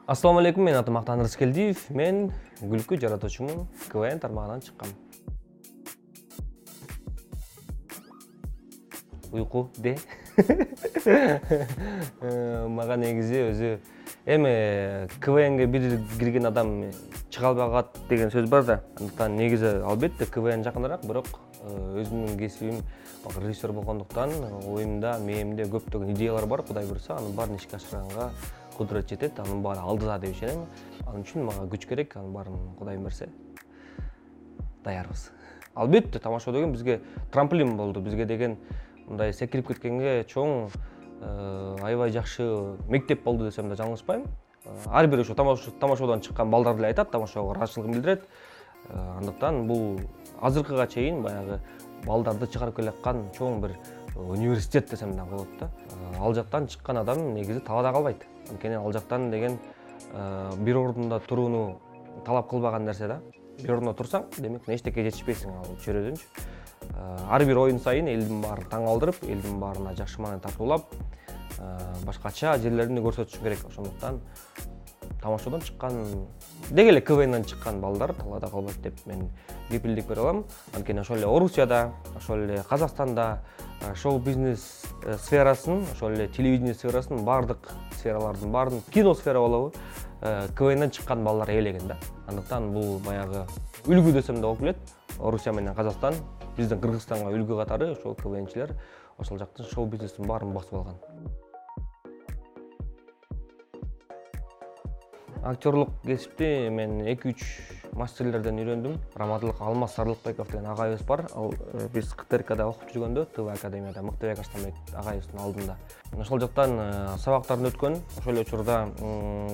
Ассаламу алейкум, мен атым Актан Рыскелдиев, мен Кулкү жаратуучумун, КВН тармагынан чыккам. Уйку де. Мага негизи өзү эми КВНге бир кирген адам чыга албагат деген сөз бар да. Андыктан негизи албетте КВН жакыныраак, бирок өзүмдүн кесибим режиссер болгондуктан оюмда, мээримде көптөгөн идеялар бар. Кудай буйрса, анын баарын ишке ашырганга кудурет жетет, анын баары алдыда деп ишенем. Анын үчүн мага күч керек, анын баарын Кудайым берсе даярбыз. Албетте тамаша деген бизге трамплин болду. Бизге деген мындай секирип кеткенге чоң аябай жакшы мектеп болду десем да жаңылышпайм. Ар бир ошо тамашадан чыккан балдар деле айтат, тамашага ыраазычылыгын билдирет. Андыктан бул азыркыга чейин баягы балдарды чыгарып келаткан чоң бир университет десем да болот да. Ал жактан чыккан адам негизи талаада калбайт. Анткени ал жактан деген бир ордунда турууну талап кылбаган нерсе да. Бир ордунда турсаң, демек эчтеке жетишпейсиң ал чөйрөдөнчү. Ар бир оюн сайын элдин баарын таң калтырып, элдин баарына жакшы маанай тартуулап, башкача жерлерин көрсөтүш керек. Ошондуктан тамашадан чыккан, деги эле КВНдан чыккан балдар талаада калбайт деп мен кепилдик бере алам. Анткени ошол эле Орусияда, ошол эле Казакстанда шоу-бизнес сферасын, ошол эле телевидение сферасын, бардык сфералардын баарын, кино сфера болобу, КВНдан чыккан балдар ээлеген да. Андыктан бул баягы үлгү десем да болуп келет. Орусия менен Казакстан биздин Кыргызстанга үлгү катары ошол КВНчилер ошол жактын шоу-бизнестин баарын басып алган. Актерлук кесипти мен 2-3 мастерлерден үйрөндүм. Рамадылык Алмаз Сарлыкбеков деген агайыбыз бар. Ал биз КТРКда окуп жүргөндө, ТВ академияда Мыкты агайыбыздын алдында. Ошол жактан сабактарын өткөн. Ошол эле учурда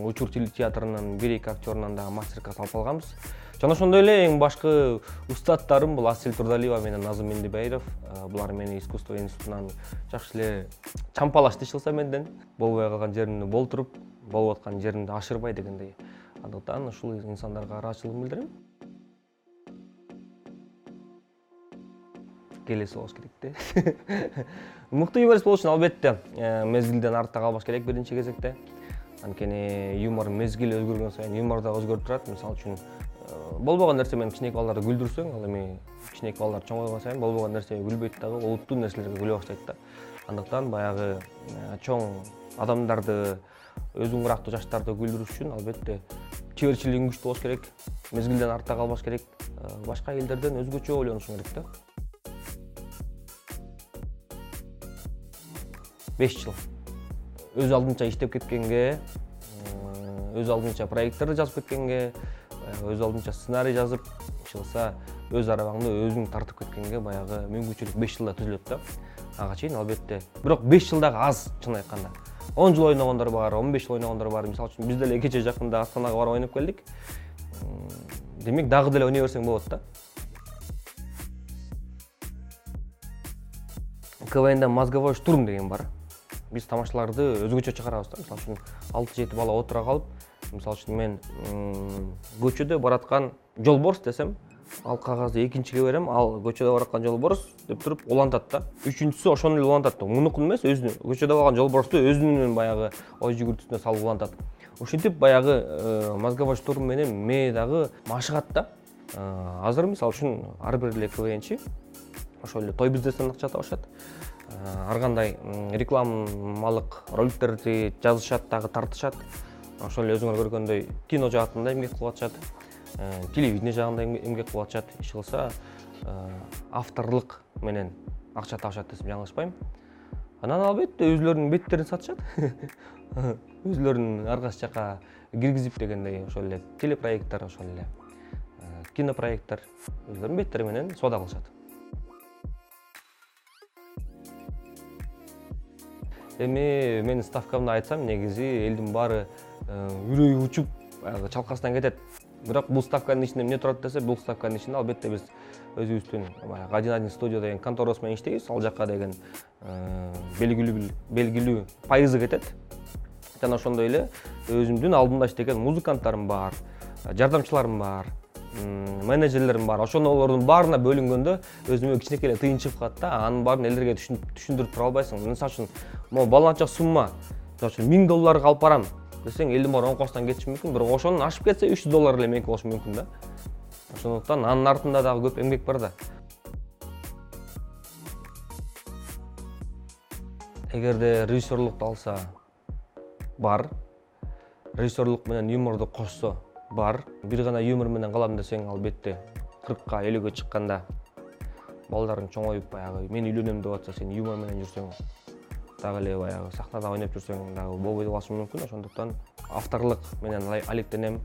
учур телетеатрынын 1-2 актерунан да мастер-класс алып алганбыз. Жана ошондой эле эң башкы устаттарым бул Асель Турдалиева менен Назым Мендебаев. Булар мени искусство институтунан жакшы эле чампалашты, ишилсе менден. Болбой калган жеримди болтуруп, болуп аткан жеримди ашырбай дегендей. Андыктан ушул инсандарга ыраазычылыгымды билдирем. Келеси болуш керек да. Мыкты юморист болуш үчүн албетте мезгилден артта калбаш керек биринчи кезекте. Анткени юмор мезгил өзгөргөн сайын юмор да өзгөрүп турат. Мисалы үчүн болбогон нерсе менен кичинекей балдарды күлдүрсөң, ал эми кичинекей балдар чоңойгон сайын болбогон нерсеге күлбөйт дагы, олуттуу нерселерге күлө баштайт да. Андыктан баягы чоң адамдарды, өзүң ырактуу жаштарды күлдүрүш үчүн албетте чеберчилигиң күчтүү болуш керек, мезгилден артта калбаш керек, башка элдерден өзгөчө ойлонушуң керек да. 5 жыл. Өз алдынча иштеп кеткенге, өз алдынча проекттерди жазып кеткенге, өз алдынча сценарий жазып, чыкса өз арабаңды өзүң тартып кеткенге баягы мүмкүнчүлүк 5 жылда түзүлөт да. Ага чейин албетте. Бирок 5 жылдагы аз, чын айтканда. 10 жыл ойногондор бар, 15 жыл ойногондор бар. Мисалы үчүн биз деле кече жакында Астанага барып ойноп келдик. Демек дагы деле ойной берсең болот да. КВНда мозговой штурм деген бар. Биз тамашаларды өзгөчө чыгарабыз да. Мисалы үчүн 6-7 бала отура калып, мисалы үчүн мен көчөдө бараткан жолборс десем, ал кагазды экинчиге берем, ал көчөдө бараткан жолборс деп туруп улантат да. Үчүнчүсү ошону эле улантат. Мунукун эмес, өзүнүн көчөдө калган жолборсту өзүнүн баягы ой жүгүртүсүнө салып улантат. Ушинтип баягы мозговой штурм менен мээ дагы машыгат да. Азыр мисалы үчүн ар бир эле КВНчи ошол эле той бизнесинен акча табышат. Ар кандай рекламалык роликтерди жазышат, дагы тартышат. Ошол эле өзүңөр көргөндөй кино жаатында эмгек кылып атышат. Телевидение жагында эмгек кылып атышат. Иш кылса авторлук менен акча табышат десем жаңылышпайм. Анан албетте өзлөрүнүн беттерин сатышат. Өзлөрүнүн ар кайсы жака киргизип дегендей ошол эле телепроекттер, ошол эле кинопроекттер өзлөрүнүн беттери менен соода кылышат. Эми менин ставкамды айтсам, негизи элдин баары үрөйү учуп, чалкасынан кетет. Бирок бул ставканын ичинде эмне турат десе, бул ставканын ичинде албетте биз өзүбүздүн баягы 1 студия деген конторасы менен иштейбиз. Ал жакка деген белгилүү пайызы кетет. Жана ошондой эле өзүмдүн алдымда иштеген музыканттарым бар, жардамчыларым бар, менеджерлерим бар. Ошолордун баарына бөлүнгөндө өзүмө кичинекей эле тыйын чыгып калат да. Анын баарын элдерге түшүндүрүп тура албайсың. Мисалы үчүн, могу баланча сумма, мисалы үчүн $1000 алып барам. десең элдин баары оң косунан кетиши мүмкүн, бирок ошонун ашып кетсе $300 эле меники болушу мүмкүн да. Ошондуктан анын артында дагы көп эмгек бар да. Эгерде режиссерлукту алса бар, режиссерлук менен юморду кошсо бар. Бир гана юмор менен калам десең, албетте 40-ка 50-ге чыкканда балдарың чоңоюп баягы мен үйлөнөм деп атса, сен юмор менен жүрсөң, дагы эле баягы сахнада ойноп жүрсөң дагы болбой калышы мүмкүн. Ошондуктан авторлук менен алектенем,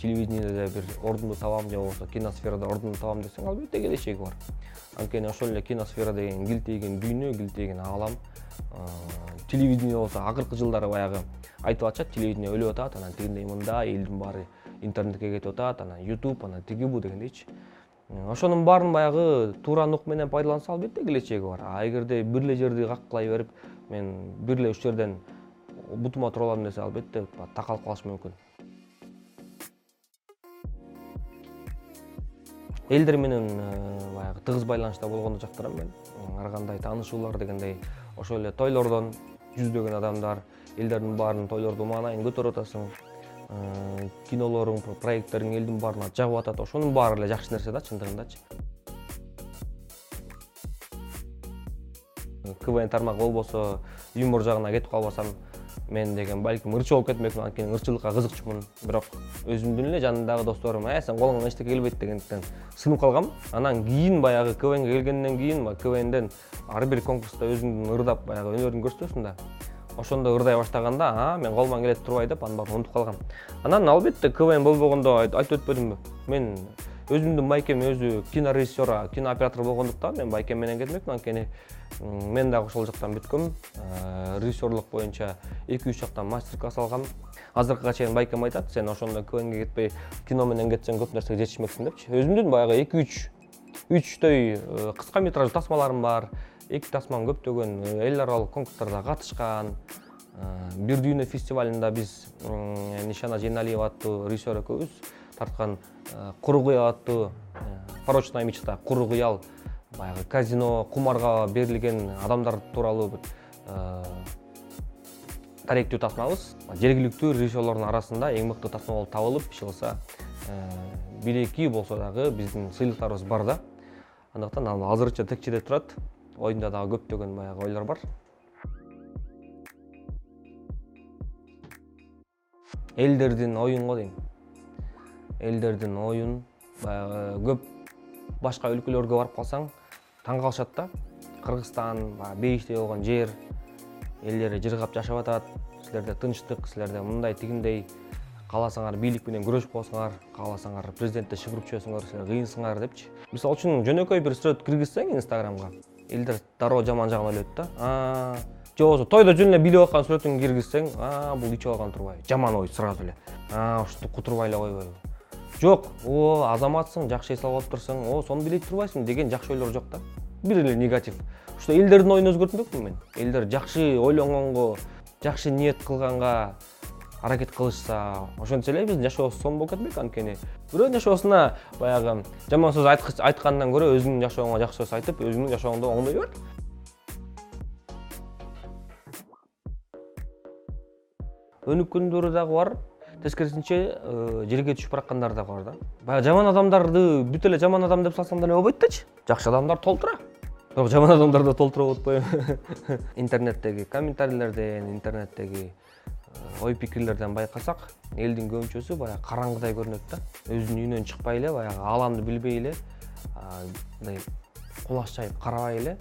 телевидениеде бир ордунду табам же болбосо киносферада ордунду табам десең, албетте келечеги бар. Анткени ошол эле киносфера деген килтейген дүйнө, килтейген алам. Телевидение болсо акыркы жылдары баягы айтып атышат, телевидение өлүп атат, анан тигиндей мында элдин баары интернетке кетип атат, анан YouTube, анан тиги бу дегендейчи. Ошонун баарын баягы туура нук менен пайдаланса, албетте келечеги бар. А эгерде бир эле жерди каккылай берип, мен бир эле уч жерден бутума тура алам десе, албетте такалып калышы мүмкүн. Элдер менен баягы тыгыз байланышта болгонду жактырам мен. Ар кандай таанышуулар дегендей, ошол эле тойлордон жүздөгөн адамдар, элдердин баарын тойлорду маанайын көтөрүп атасың. Кинолоруң, проекттериң элдин баарына жагып атат. Ошонун баары эле жакшы нерсе да, чындыгындачы. КВН тармак болбосо, юмор жагына кетип калбасам, мен деген балким ырчы болуп кетмекмин, анткени ырчылыкка кызыкчумун. Бирок өзүмдүн эле жанындагы досторум, сен колуңан эчтеке келбейт дегендиктен сынып калгам. Анан кийин баягы КВНге келгенден кийин КВНден ар бир конкурста өзүңдүн ырдап баягы өнөрүңдү көрсөтөсүң да. Ошондо ырдай баштаганда, мен колуман келет турбай деп анын баарын унутуп калгам. Анан албетте КВН болбогондо айтып өтпөдүмбү? Мен өзүмдүн байкем өзү кинорежиссер, кинооператор болгондуктан мен байкем менен кетмекмин, анткени мен дагы ошол жактан бүткөм. Режиссерлук боюнча 2-3 жактан мастер-класс алгам. Азыркыга чейин байкем айтат, сен ошондо КВНге кетпей, кино менен кетсең көп нерсеге жетишмексиң депчи. Өзүмдүн баягы 2-3 кыска метраждуу тасмаларым бар. 2 тасманын көптөгөн эл аралык конкурстарда катышкан. Бир дүйнө фестивалында биз Нишана Жейналиева аттуу режиссер экөөбүз тарткан кургуя аттуу порочная мечта, кургуял баягы казино, кумарга берилген адамдар тууралуу бир тарихтүү тасмабыз. Жергиликтүү режиссерлордун арасында эң мыкты тасма болуп табылып, иш кылса 1-2 болсо дагы биздин сыйлыктарыбыз бар да. Андыктан ал азырынча текчеде турат. Оюнда дагы көптөгөн баягы ойлор бар. Элдердин оюн го дейм. Элдердин оюн баягы көп башка өлкөлөргө барып калсаң таң калышат да. Кыргызстан, бейиштей болгон жер, элдери жыргап жашап атат. Силерде тынчтык, силерде мындай тигиндей, кааласаңар бийлик менен күрөшүп коесуңар, кааласаңар президентте шыгырып чөсүңөр, силер кыйынсыңар депчи. Мисалы үчүн жөнөкөй бир сүрөт киргизсең Инстаграмга, элдер дароо жаман жагын ойлойт да. Же болбосо тойдо жөн эле бийлеп аткан сүрөтүн киргизсең, бул ичип алган турбайбы? Жаман ой сразу эле. Ушинтип кутурбай эле койбойбу? Жок, азаматсың, жакшы эс алып отурсуң, сону билет турбайсың деген жакшы ойлор жок да. Бир эле негатив. Ушта элдердин оюн өзгөртмөкмүн мен. Элдер жакшы ойлонгонго, жакшы ниет кылганга аракет кылышса, ошентсе эле биздин жашообуз сонун болуп кетмек. Анткени бирөөнүн жашоосуна баягы жаман сөз айткандан көрө өзүңдүн жашооңо жакшы сөз айтып, өзүңдүн жашооңду оңдой бер. Өнүккөндөр дагы бар, тескерисинче жерге түшүп бараткандар дагы бар да. Баягы жаман адамдарды бүт эле жаман адам деп салсаң деле болбойт дачы. Жакшы адамдар толтура. Бирок жаман адамдар да толтура болбойбу? Интернеттеги комментарийлерден, интернеттеги ой пикирлерден байкасак, элдин көбүнчөсү баягы караңгыдай көрүнөт да. Өзүнүн үйүнөн чыкпай эле, баягы ааламды билбей эле, мындай кулаш жайып карабай эле,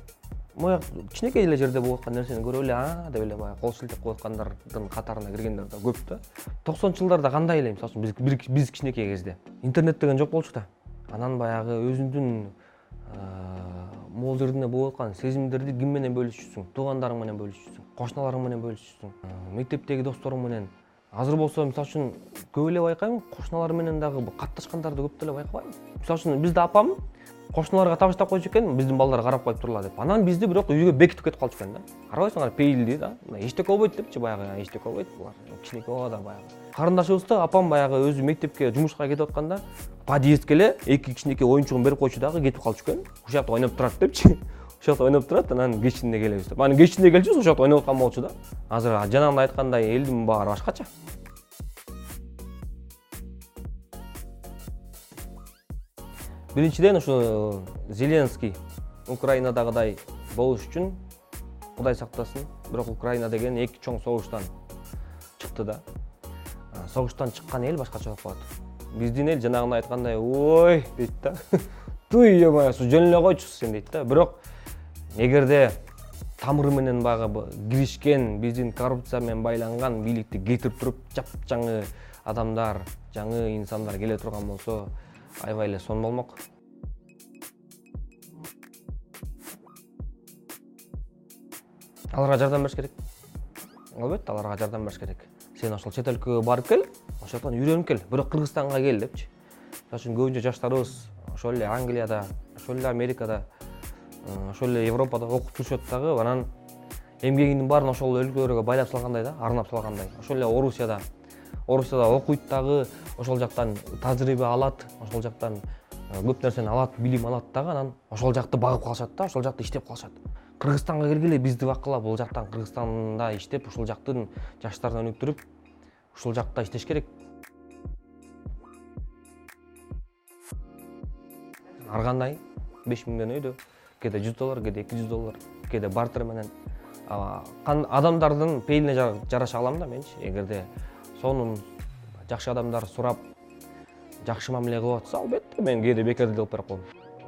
мояк кичинекей эле жерде болуп аткан нерсени көрүп эле деп эле баягы кол шилтеп коюп аткандардын катарына киргендер да көп да. 90-жылдарда кандай эле, мисалы үчүн биз кичинекей кезде интернет деген жок болчу да. Анан баягы өзүңдүн могул жерде болуп аткан сезимдерди ким менен бөлүшчүсүң? Туугандарың менен бөлүшчүсүң, кошуналарың менен бөлүшчүсүң, мектептеги досторуң менен. Азыр болсо мисалы үчүн көп эле байкайм, кошуналар менен дагы катташкандарды көп деле байкабайм. Мисалы үчүн бизде апам кошуналарга табыштап койчу экен, биздин балдар карап коюп турла деп. Анан бизди бирок үйгө бекитип кетип калчу экен да. Карабайсыңар, пейилди да. Эчтеке болбойт депчи баягы, эчтеке болбойт булар. Кичинекей убагында баягы. Карындашыбызда апам баягы өзү мектепке жумушка кетип атканда, подъездге эле 2 кичинекей оюнчугун берип койчу дагы кетип калчу экен. Ошол жакта ойноп турат депчи. Ошол жакта ойноп турат, анан кечинде келебиз деп. Анан кечинде келчүбүз, ошол жакта ойноп аткан болчу да. Азыр жанагындай айткандай элдин баары башкача. Биринчиден ушу Зеленский Украинадагыдай болуш үчүн Кудай сактасын, бирок Украина деген эки чоң согуштан чыкты да. Согуштан чыккан эл башкача болуп калат. Биздин эл жанагындай айткандай, ой дейт да. Туй эмай, жөн эле койчу сен дейт да. Бирок эгерде тамыры менен баягы киришкен, биздин коррупция менен байланган бийликти кетирип туруп, жапжаңы адамдар, жаңы инсандар келе турган болсо, аябай эле сон болмок. Аларга жардам бериш керек. Албетте, аларга жардам бериш керек. Сен ошол чет өлкөгө барып кел, ошол жактан үйрөнүп кел, бирок Кыргызстанга кел депчи. Ошон үчүн көбүнчө жаштарыбыз ошол эле Англияда, ошол эле Америкада, ошол эле Европада окуп жүрүшөт дагы, анан эмгегинин баарын ошол өлкөлөргө байлап салгандай да, арнап салгандай. Ошол эле Орусияда окуйт дагы, ошол жактан тажрыйба алат, ошол жактан көп нерсени алат, билим алат дагы, анан ошол жакты багып калышат да, ошол жакта иштеп калышат. Кыргызстанга келгеле бизди баккыла, бул жактан Кыргызстанда иштеп, ушул жактын жаштарын өнүктүрүп, ушул жакта иштеш керек. Ар кандай 5000 өйдө, кээде $100, кээде $200, кээде бартер менен адамдардын пейилине жараша алам да менчи. Эгерде сонун жакшы адамдар сурап, жакшы мамиле кылып атса, албетте мен кээде бекерде алып берип коем.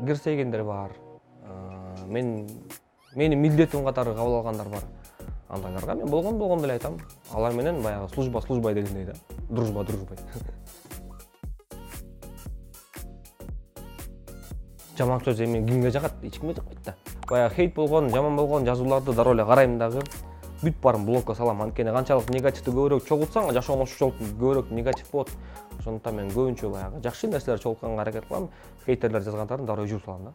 Кирсегендер бар. Мени милдетим катары кабыл алгандар бар. Андайларга мен болгон деле айтам. Алар менен баягы службай дегендей да. Дружбай. Жаман сөз эми кимге жагат? Эч кимге жакпайт да. Баягы хейт болгон, жаман болгон жазууларды дароо эле карайм дагы. Бүт барын блокко салам. Анткени канчалык негативди көбүрөөк чогултсаң, жашооңо ошол көбүрөөк негатив болот. Ошондуктан мен көбүнчө баягы жакшы нерселер чогултканга аракет кылам. Хейтерлер жазгандарын дароо өчүрүп салам да.